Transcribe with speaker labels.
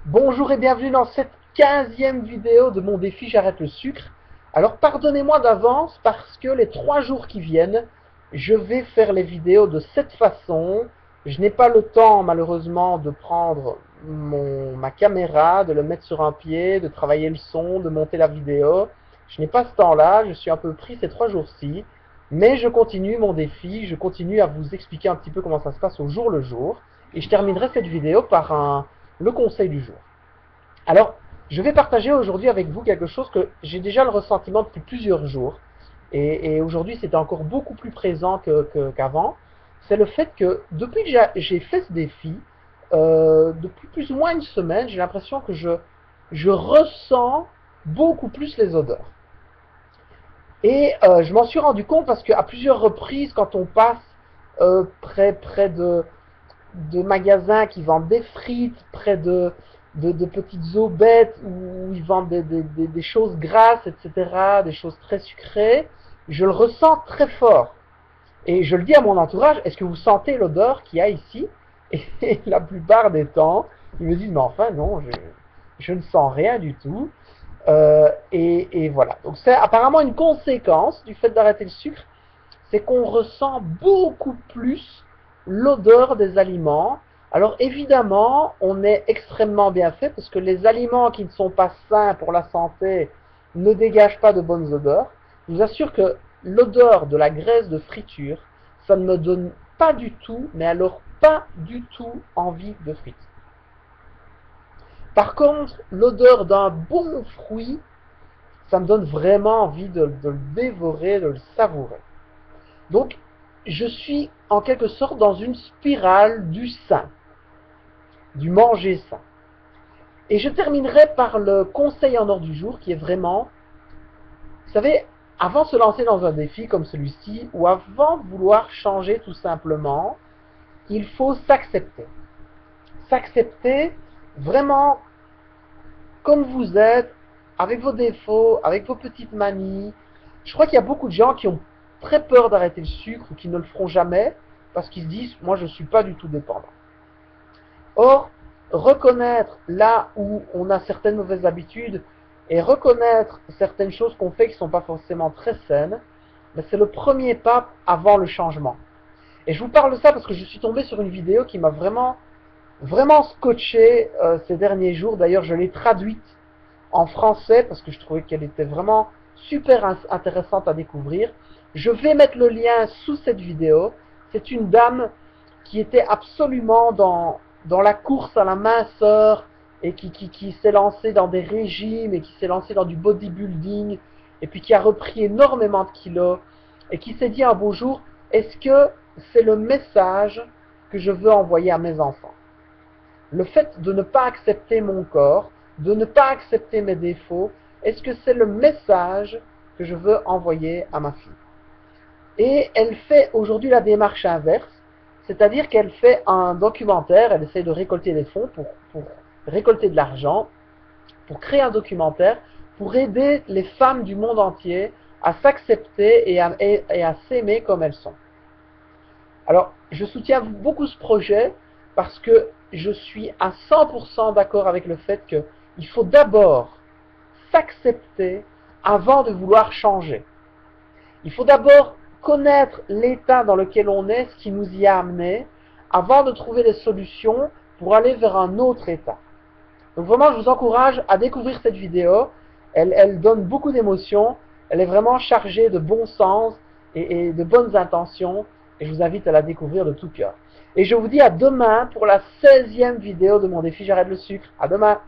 Speaker 1: Bonjour et bienvenue dans cette 15e vidéo de mon défi J'arrête le sucre. Alors pardonnez-moi d'avance parce que les 3 jours qui viennent, je vais faire les vidéos de cette façon. Je n'ai pas le temps malheureusement de prendre ma caméra, de le mettre sur un pied, de travailler le son, de monter la vidéo. Je n'ai pas ce temps-là, je suis un peu pris ces 3 jours-ci. Mais je continue mon défi, je continue à vous expliquer un petit peu comment ça se passe au jour le jour. Et je terminerai cette vidéo par le conseil du jour. Alors, je vais partager aujourd'hui avec vous quelque chose que j'ai déjà le ressentiment depuis plusieurs jours. Et aujourd'hui, c'était encore beaucoup plus présent qu'avant. C'est le fait que depuis que j'ai fait ce défi, depuis plus ou moins une semaine, j'ai l'impression que je ressens beaucoup plus les odeurs. Et je m'en suis rendu compte parce qu'à plusieurs reprises, quand on passe près de magasins qui vendent des frites, près de petites aubettes où ils vendent des choses grasses, etc., des choses très sucrées, je le ressens très fort. Et je le dis à mon entourage, est-ce que vous sentez l'odeur qu'il y a ici? Et la plupart des temps, ils me disent, mais enfin non, je ne sens rien du tout. Et voilà. Donc c'est apparemment une conséquence du fait d'arrêter le sucre, c'est qu'on ressent beaucoup plus l'odeur des aliments. Alors évidemment, on est extrêmement bien fait parce que les aliments qui ne sont pas sains pour la santé ne dégagent pas de bonnes odeurs. Je vous assure que l'odeur de la graisse de friture, ça ne me donne pas du tout, mais alors pas du tout envie de frites. Par contre, l'odeur d'un bon fruit, ça me donne vraiment envie de le dévorer, de le savourer. Donc, je suis en quelque sorte dans une spirale du sain, du manger sain. Et je terminerai par le conseil en ordre du jour qui est vraiment, vous savez, avant de se lancer dans un défi comme celui-ci, ou avant de vouloir changer tout simplement, il faut s'accepter. S'accepter vraiment comme vous êtes, avec vos défauts, avec vos petites manies. Je crois qu'il y a beaucoup de gens qui ont très peur d'arrêter le sucre ou qui ne le feront jamais parce qu'ils se disent moi je ne suis pas du tout dépendant. Or, reconnaître là où on a certaines mauvaises habitudes et reconnaître certaines choses qu'on fait qui ne sont pas forcément très saines, c'est le premier pas avant le changement. Et je vous parle de ça parce que je suis tombé sur une vidéo qui m'a vraiment scotché ces derniers jours. D'ailleurs, je l'ai traduite en français parce que je trouvais qu'elle était vraiment super intéressante à découvrir. Je vais mettre le lien sous cette vidéo. C'est une dame qui était absolument dans la course à la minceur et qui s'est lancée dans des régimes et qui s'est lancée dans du bodybuilding et puis qui a repris énormément de kilos et qui s'est dit un beau jour, est-ce que c'est le message que je veux envoyer à mes enfants? Le fait de ne pas accepter mon corps, de ne pas accepter mes défauts, est-ce que c'est le message que je veux envoyer à ma fille? Et elle fait aujourd'hui la démarche inverse, c'est-à-dire qu'elle fait un documentaire, elle essaie de récolter des fonds pour récolter de l'argent, pour créer un documentaire, pour aider les femmes du monde entier à s'accepter et à s'aimer comme elles sont. Alors, je soutiens beaucoup ce projet parce que je suis à 100% d'accord avec le fait qu'il faut d'abord s'accepter avant de vouloir changer. Il faut d'abord connaître l'état dans lequel on est, ce qui nous y a amené, avant de trouver des solutions pour aller vers un autre état. Donc vraiment, je vous encourage à découvrir cette vidéo. Elle donne beaucoup d'émotions. Elle est vraiment chargée de bon sens et de bonnes intentions. Et je vous invite à la découvrir de tout cœur. Et je vous dis à demain pour la 16e vidéo de mon défi J'arrête le sucre. À demain!